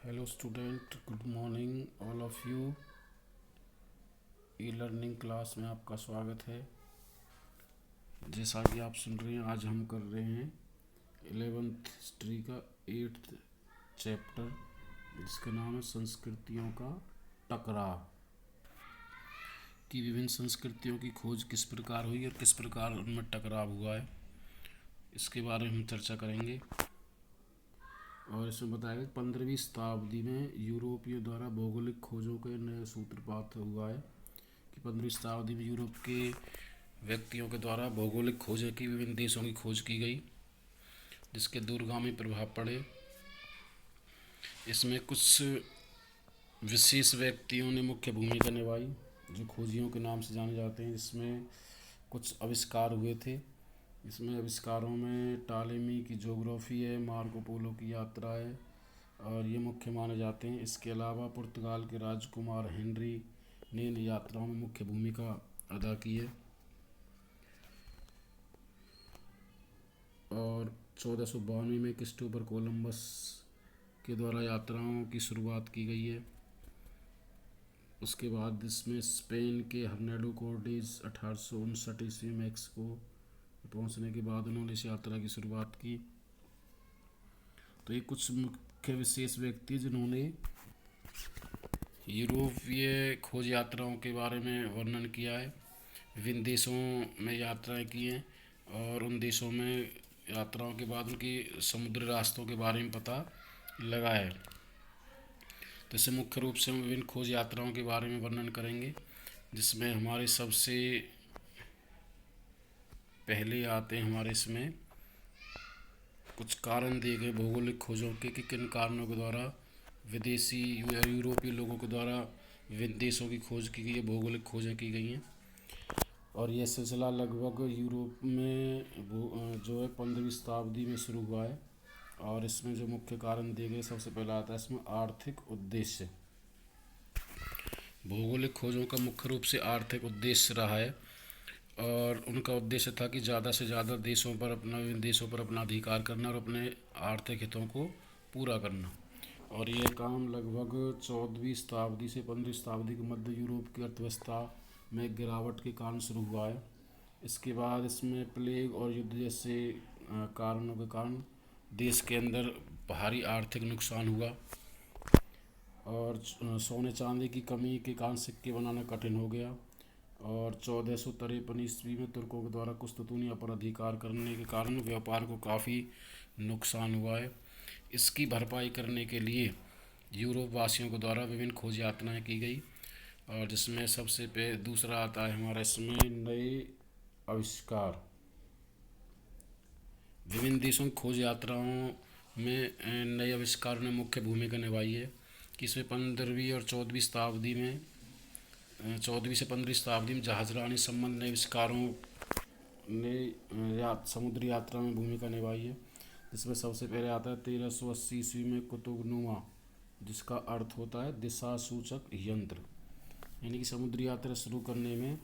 Hello student, good morning all of you. E learning class में आपका स्वागत है। जैसा कि आप सुन रहे हैं, आज हम कर रहे हैं 11th हिस्ट्री का 8th चैप्टर, जिसका नाम है संस्कृतियों का टकराव। कि विभिन्न संस्कृतियों की खोज किस प्रकार हुई और किस प्रकार उनमें टकराव हुआ है, इसके बारे में हम चर्चा करेंगे। और इसमें बताया गया 15वीं शताब्दी में यूरोपियों द्वारा भौगोलिक खोजों के नए सूत्रपात हुआ है। कि 15वीं शताब्दी में यूरोप के व्यक्तियों के द्वारा भौगोलिक खोजें की, विभिन्न देशों की खोज की गई, जिसके दूरगामी प्रभाव पड़े। इसमें कुछ विशेष व्यक्तियों ने मुख्य भूमिका निभाई, जो खोजियों के नाम से जाने जाते हैं। इसमें कुछ आविष्कार हुए थे। इसमें आविष्कारों में टालेमी की ज्योग्राफी है, मार्को पोलो की यात्रा है, और ये मुख्य माने जाते हैं। इसके अलावा पुर्तगाल के राजकुमार हेनरी ने इन यात्राओं में मुख्य भूमिका अदा की है। और 1492 में क्रिस्टोफर कोलंबस के द्वारा यात्राओं की शुरुआत की गई है। उसके बाद इसमें स्पेन के हर्नेडो कॉर्टेज 1859 ईस्वी में मैक्सिको पहुंचने के बाद उन्होंने इस यात्रा की शुरुआत की। तो ये कुछ मुख्य विशेष व्यक्ति जिन्होंने यूरोपीय खोज यात्राओं के बारे में वर्णन किया है, विभिन्न देशों में यात्राएं की हैं, और उन देशों में यात्राओं के बाद उनकी समुद्री रास्तों के बारे में पता लगा है। तो इससे मुख्य रूप से हम विभिन्न खोज यात्राओं के बारे में वर्णन करेंगे, जिसमें हमारे सबसे पहले आते हैं हमारे इसमें कुछ कारण दिए गए भौगोलिक खोजों के, कि किन कारणों के द्वारा विदेशी या यूरोपीय लोगों के द्वारा विभिन्न देशों की खोज की गई है, भौगोलिक खोजें की गई हैं। और यह सिलसिला लगभग यूरोप में जो है 15वीं शताब्दी में शुरू हुआ है। और इसमें जो मुख्य कारण दिए गए, सबसे पहला आता है इसमें आर्थिक उद्देश्य। भौगोलिक खोजों का मुख्य रूप से आर्थिक उद्देश्य रहा है, और उनका उद्देश्य था कि ज़्यादा से ज़्यादा विभिन्न देशों पर अपना अधिकार करना और अपने आर्थिक हितों को पूरा करना। और यह काम लगभग 14वीं शताब्दी से 15वीं शताब्दी के मध्य यूरोप की अर्थव्यवस्था में गिरावट के कारण शुरू हुआ है। इसके बाद इसमें प्लेग और युद्ध जैसे कारणों के कारण देश के अंदर भारी आर्थिक नुकसान हुआ, और सोने चांदी की कमी के कारण सिक्के बनाना कठिन हो गया। और 1453 ईस्वी में तुर्कों के द्वारा कुस्तुतुनिया पर अधिकार करने के कारण व्यापार को काफ़ी नुकसान हुआ है। इसकी भरपाई करने के लिए यूरोप वासियों के द्वारा विभिन्न खोज यात्राएं की गई, और जिसमें सबसे दूसरा आता है हमारा इसमें नए आविष्कार। विभिन्न देशों की खोज यात्राओं में नए आविष्कारों ने मुख्य भूमिका निभाई है। कि इसमें 15वीं और 14वीं शताब्दी में 14वीं से 15वीं शताब्दी में जहाजरानी संबंध नए आविष्कारों ने समुद्री यात्रा में भूमिका निभाई है। जिसमें सबसे पहले आता है 1380 ईस्वी में कुतुबनुमा, जिसका अर्थ होता है दिशा सूचक यंत्र। यानी कि समुद्री यात्रा शुरू करने में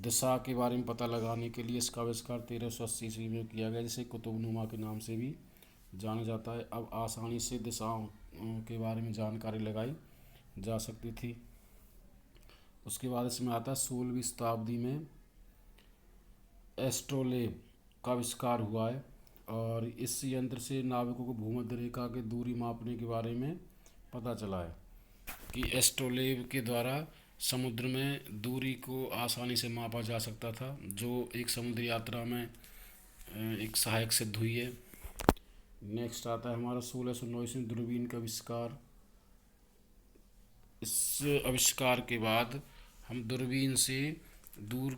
दिशा के बारे में पता लगाने के लिए इसका आविष्कार 1380 ईस्वी में किया गया, जिसे कुतुबनुमा के नाम से भी जाना जाता है। अब आसानी से दिशाओं के बारे में जानकारी लगाई जा सकती थी। उसके बाद इसमें आता है 16वीं शताब्दी में एस्ट्रोलेब का आविष्कार हुआ है, और इस यंत्र से नाविकों को भूमध्य रेखा की दूरी मापने के बारे में पता चला है। कि एस्ट्रोलेब के द्वारा समुद्र में दूरी को आसानी से मापा जा सकता था, जो एक समुद्री यात्रा में एक सहायक सिद्ध हुई है। नेक्स्ट आता है हमारा 1609 ईस्वी दूरबीन का आविष्कार। इस आविष्कार के बाद हम दूरबीन से दूर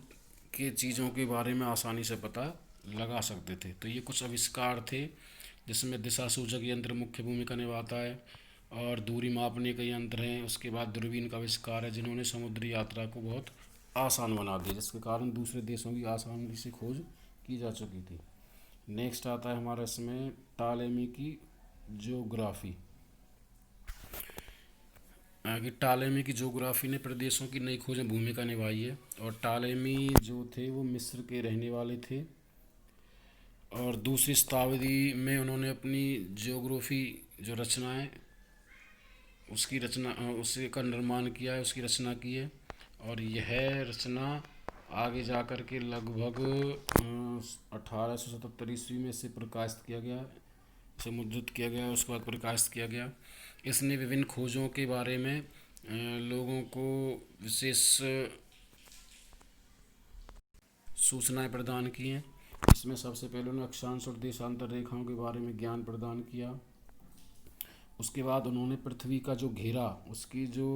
के चीज़ों के बारे में आसानी से पता लगा सकते थे। तो ये कुछ आविष्कार थे, जिसमें दिशा सूचक यंत्र मुख्य भूमिका निभाता है, और दूरी मापने के यंत्र हैं। उसके बाद दूरबीन का आविष्कार है, जिन्होंने समुद्री यात्रा को बहुत आसान बना दिया, जिसके कारण दूसरे देशों की आसानी से खोज की जा चुकी थी। नेक्स्ट आता है हमारा इसमें टालेमी की ज्योग्राफी। आगे टालेमी की ज्योग्राफी ने प्रदेशों की नई खोज में भूमिका निभाई है। और टालेमी जो थे वो मिस्र के रहने वाले थे, और दूसरी शताब्दी में उन्होंने अपनी ज्योग्राफी जो रचनाएं उसकी रचना उसी का निर्माण किया है, उसकी रचना की है। और यह रचना आगे जा कर के लगभग 1877 में इसे प्रकाशित किया गया, इसे मुद्रित किया गया, उसके बाद प्रकाशित किया गया। इसने विभिन्न खोजों के बारे में लोगों को विशेष सूचनाएं प्रदान की हैं। इसमें सबसे पहले उन्होंने अक्षांश और देशांतर रेखाओं के बारे में ज्ञान प्रदान किया। उसके बाद उन्होंने पृथ्वी का जो घेरा, उसकी जो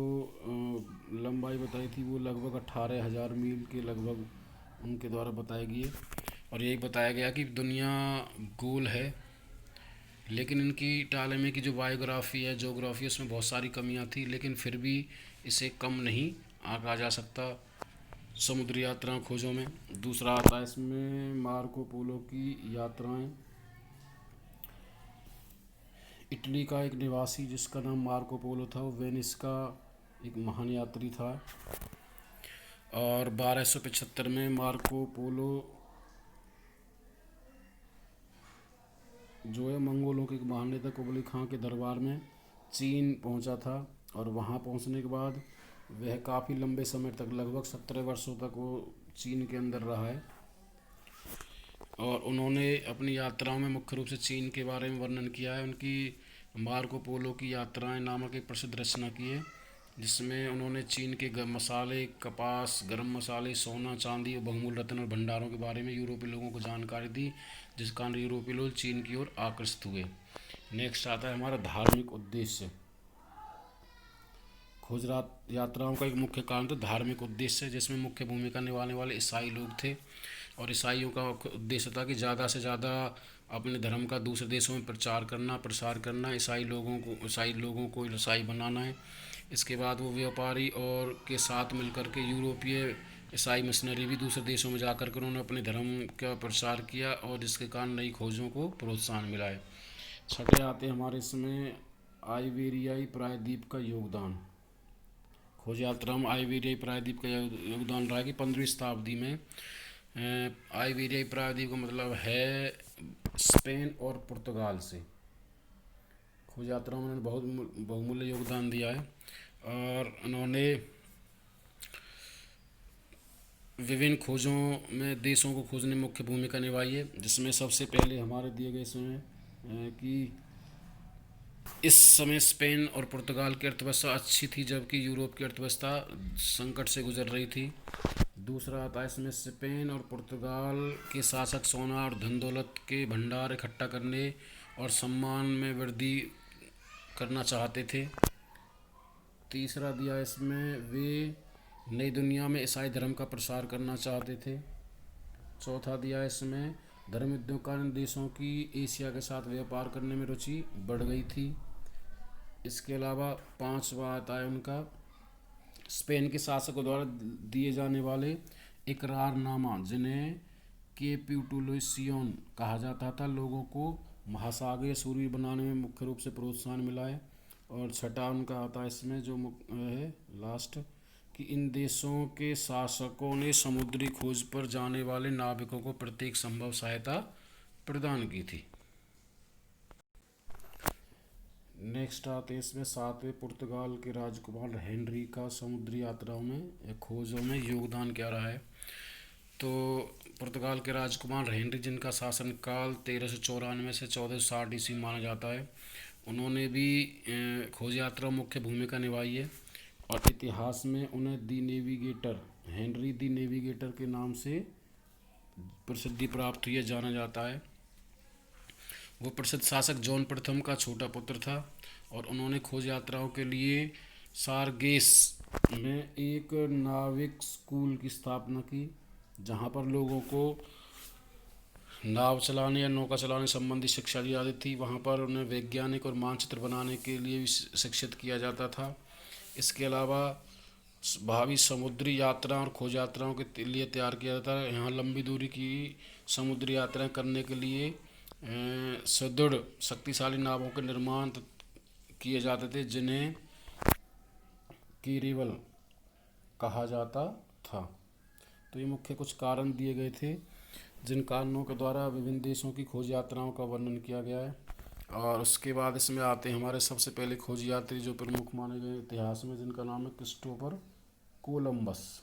लंबाई बताई थी, वो लगभग 18,000 मील के लगभग उनके द्वारा बताई गई है। और यही बताया गया कि दुनिया गोल है, लेकिन इनकी टालमे की जो बायोग्राफी है, जोग्राफी, उसमें बहुत सारी कमियां थी, लेकिन फिर भी इसे कम नहीं आंका जा सकता समुद्री यात्रा खोजों में। दूसरा आता है इसमें मार्को पोलो की यात्राएं। इटली का एक निवासी जिसका नाम मार्को पोलो था, वो वेनिस का एक महान यात्री था। और 1275 में मार्को पोलो जो है मंगोलों के महान नेता कुबलाई खां के दरबार में चीन पहुंचा था। और वहां पहुंचने के बाद वह काफ़ी लंबे समय तक, लगभग 17 वर्षों तक वो चीन के अंदर रहा है। और उन्होंने अपनी यात्राओं में मुख्य रूप से चीन के बारे में वर्णन किया है। उनकी मार्को पोलो की यात्राएं नामक एक प्रसिद्ध रचना की है, जिसमें उन्होंने चीन के मसाले, कपास, गरम मसाले, सोना, चांदी और बहुमूल्य रत्न और भंडारों के बारे में यूरोपीय लोगों को जानकारी दी, जिस कारण यूरोपीय लोग चीन की ओर आकर्षित हुए। नेक्स्ट आता है हमारा धार्मिक उद्देश्य। खोज यात्राओं का एक मुख्य कारण तो धार्मिक उद्देश्य है, जिसमें मुख्य भूमिका निभाने वाले ईसाई लोग थे। और ईसाइयों का उद्देश्य था कि ज़्यादा से ज़्यादा अपने धर्म का दूसरे देशों में प्रचार करना, प्रसार करना, ईसाई लोगों को ईसाई बनाना है। इसके बाद वो व्यापारी और के साथ मिलकर के यूरोपीय ईसाई मिशनरी भी दूसरे देशों में जाकर के उन्होंने अपने धर्म का प्रसार किया, और जिसके कारण नई खोजों को प्रोत्साहन मिला है। छठे आते हैं हमारे इसमें आइबेरियाई प्रायद्वीप का योगदान। खोज यात्रा में आइबेरियाई प्रायद्वीप का योगदान रहा है कि 15वीं शताब्दी में आइबेरियाई प्रायद्वीप का मतलब है स्पेन और पुर्तगाल से। खोज यात्रा में उन्होंने बहुत बहुमूल्य योगदान दिया है, और उन्होंने विभिन्न खोजों में देशों को खोजने में मुख्य भूमिका निभाई है। जिसमें सबसे पहले हमारे दिए गए इसमें कि इस समय स्पेन और पुर्तगाल की अर्थव्यवस्था अच्छी थी, जबकि यूरोप की अर्थव्यवस्था संकट से गुजर रही थी। दूसरा आता है इसमें स्पेन और पुर्तगाल के शासक सोना और धन दौलत के भंडार इकट्ठा करने और सम्मान में वृद्धि करना चाहते थे। तीसरा दिया इसमें वे नई दुनिया में ईसाई धर्म का प्रसार करना चाहते थे। चौथा दिया इसमें धर्म युद्धों के कारण देशों की एशिया के साथ व्यापार करने में रुचि बढ़ गई थी। इसके अलावा पांचवा आता है उनका स्पेन के शासकों द्वारा दिए जाने वाले इकरारनामा, जिन्हें कैपिटुलेशियन कहा जाता था, लोगों को महासागरीय सूरवीर बनाने में मुख्य रूप से प्रोत्साहन मिला है। और छठा उनका आता है इसमें जो है लास्ट, कि इन देशों के शासकों ने समुद्री खोज पर जाने वाले नाविकों को प्रत्येक संभव सहायता प्रदान की थी। नेक्स्ट आते हैं इसमें सातवें पुर्तगाल के राजकुमार हेनरी का समुद्री यात्राओं में खोजों में योगदान क्या रहा है। तो पुर्तगाल के राजकुमार हेनरी, जिनका शासनकाल 1394 से 1460 ईस्वी माना जाता है, उन्होंने भी खोज यात्रा मुख्य भूमिका निभाई है। और इतिहास में उन्हें दी नेविगेटर, हेनरी दी नेविगेटर के नाम से प्रसिद्धि प्राप्त हुई है, जाना जाता है। वो प्रसिद्ध शासक जॉन प्रथम का छोटा पुत्र था, और उन्होंने खोज यात्राओं के लिए सारगेस में एक नाविक स्कूल की स्थापना की, जहाँ पर लोगों को नाव चलाने या नौका चलाने संबंधी शिक्षा दी जाती थी। वहाँ पर उन्हें वैज्ञानिक और मानचित्र बनाने के लिए भी शिक्षित किया जाता था। इसके अलावा भावी समुद्री यात्रा और खोज यात्राओं के लिए तैयार किया जाता है। यहाँ लंबी दूरी की समुद्री यात्राएं करने के लिए सुदृढ़ शक्तिशाली नावों के निर्माण किए जाते थे, जिन्हें कैरेवल कहा जाता था। तो ये मुख्य कुछ कारण दिए गए थे, जिन कारणों के द्वारा विभिन्न देशों की खोज यात्राओं का वर्णन किया गया है। और उसके बाद इसमें आते हैं हमारे सबसे पहले खोजी यात्री जो प्रमुख माने गए इतिहास में, जिनका नाम है क्रिस्टोफर कोलंबस।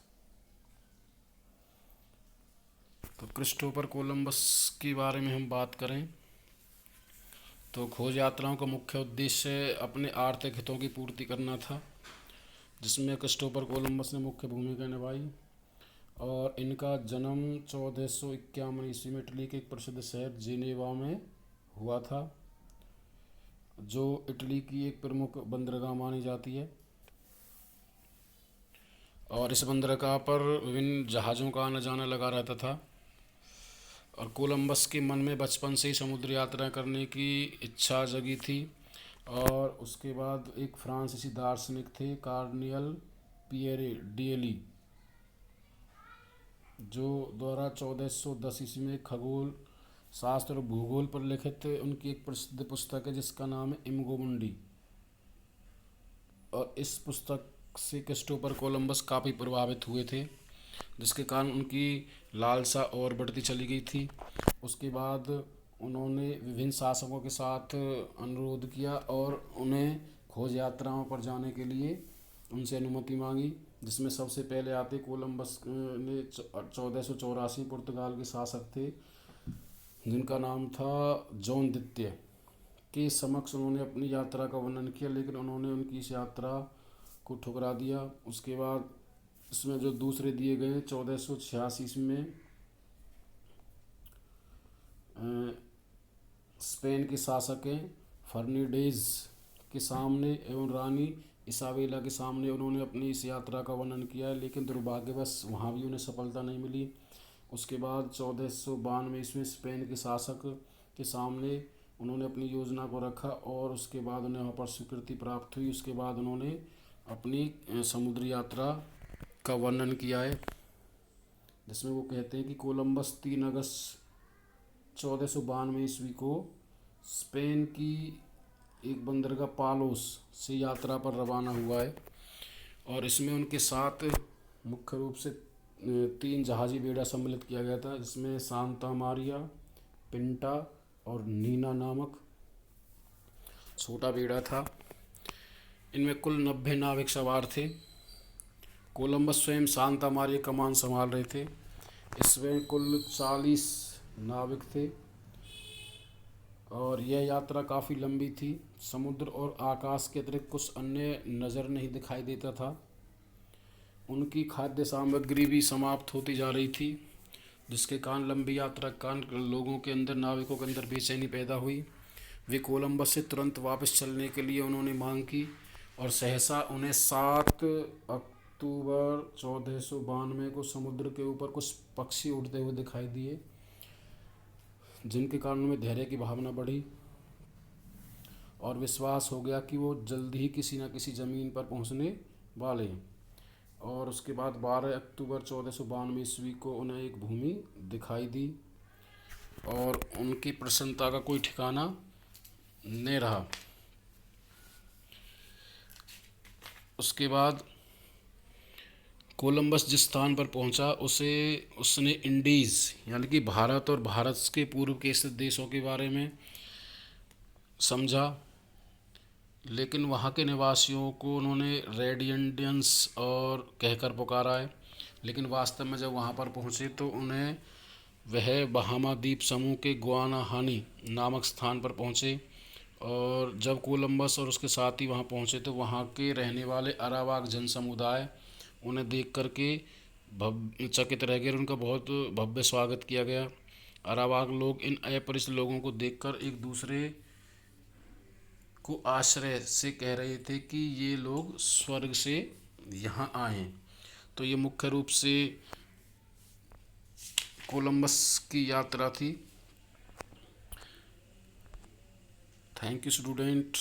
तो क्रिस्टोफर कोलंबस के बारे में हम बात करें तो खोज यात्राओं का मुख्य उद्देश्य अपने आर्थिक हितों की पूर्ति करना था, जिसमें क्रिस्टोफर कोलंबस ने मुख्य भूमिका निभाई। और इनका जन्म 1451 ईस्वी में इटली के एक प्रसिद्ध शहर जेनेवा में हुआ था, जो इटली की एक प्रमुख बंदरगाह मानी जाती है। और इस बंदरगाह पर विभिन्न जहाज़ों का आना जाना लगा रहता था। और कोलंबस के मन में बचपन से ही समुद्र यात्रा करने की इच्छा जगी थी। और उसके बाद एक फ्रांसीसी दार्शनिक थे कार्नियल पियरे डियली, जो द्वारा 1410 ईस्वी में खगोल शास्त्र और भूगोल पर लिखित उनकी एक प्रसिद्ध पुस्तक है जिसका नाम है इमगो मुंडी। और इस पुस्तक से क्रिस्टोफर कोलंबस काफ़ी प्रभावित हुए थे, जिसके कारण उनकी लालसा और बढ़ती चली गई थी। उसके बाद उन्होंने विभिन्न शासकों के साथ अनुरोध किया और उन्हें खोज यात्राओं पर जाने के लिए उनसे अनुमति मांगी, जिसमें सबसे पहले आते कोलंबस ने 1484 पुर्तगाल के शासक थे जिनका नाम था जॉन द्वितीय के समक्ष उन्होंने अपनी यात्रा का वर्णन किया, लेकिन उन्होंने उनकी इस यात्रा को ठुकरा दिया। उसके बाद इसमें जो दूसरे दिए गए 1486 ईस्वी में स्पेन के शासक हैं फर्नांडीज के सामने एवं रानी इसाबेला के सामने उन्होंने अपनी इस यात्रा का वर्णन किया है, लेकिन दुर्भाग्यवश वहाँ भी उन्हें सफलता नहीं मिली। उसके बाद 1492 ईस्वी में स्पेन के शासक के सामने उन्होंने अपनी योजना को रखा और उसके बाद उन्हें वहाँ पर स्वीकृति प्राप्त हुई। उसके बाद उन्होंने अपनी समुद्री यात्रा का वर्णन किया है, जिसमें वो कहते हैं कि कोलंबस 3 अगस्त 1492 ईस्वी को स्पेन की एक बंदरगाह पालोस से यात्रा पर रवाना हुआ है। और इसमें उनके साथ मुख्य रूप से 3 जहाजी बेड़ा सम्मिलित किया गया था, जिसमें सांता मारिया, पिंटा और नीना नामक छोटा बेड़ा था। इनमें कुल 90 नाविक सवार थे। कोलंबस स्वयं सांता मारिया कमान संभाल रहे थे। इसमें कुल 40 नाविक थे और यह यात्रा काफ़ी लंबी थी। समुद्र और आकाश के अतिरिक्त कुछ अन्य नज़र नहीं दिखाई देता था। उनकी खाद्य सामग्री भी समाप्त होती जा रही थी, जिसके कारण लंबी यात्रा के कारण लोगों के अंदर, नाविकों के अंदर बेचैनी पैदा हुई। वे कोलंबस से तुरंत वापस चलने के लिए उन्होंने मांग की और सहसा उन्हें 7 अक्टूबर 1492 को समुद्र के ऊपर कुछ पक्षी उड़ते हुए दिखाई दिए, जिनके कारण उनमें धैर्य की भावना बढ़ी और विश्वास हो गया कि वो जल्द ही किसी न किसी ज़मीन पर पहुंचने वाले हैं। और उसके बाद 12 अक्टूबर 1492 ईस्वी को उन्हें एक भूमि दिखाई दी और उनकी प्रसन्नता का कोई ठिकाना नहीं रहा। उसके बाद कोलंबस जिस स्थान पर पहुंचा उसने इंडीज़ यानी कि भारत और भारत के पूर्व के स्थित देशों के बारे में समझा, लेकिन वहाँ के निवासियों को उन्होंने रेड इंडियंस और कहकर पुकारा है। लेकिन वास्तव में जब वहाँ पर पहुँचे तो उन्हें वह बहामा द्वीप समूह के गुआनाहानी नामक स्थान पर पहुँचे। और जब कोलंबस और उसके साथी वहाँ पहुँचे तो वहाँ के रहने वाले अरावाक जन समुदाय उन्हें देख कर के चकित रह गए। उनका बहुत भव्य स्वागत किया गया। अरावाक लोग इन अपरिचित लोगों को देखकर एक दूसरे को आश्चर्य से कह रहे थे कि ये लोग स्वर्ग से यहाँ आए हैं। तो ये मुख्य रूप से कोलंबस की यात्रा थी। Thank you student.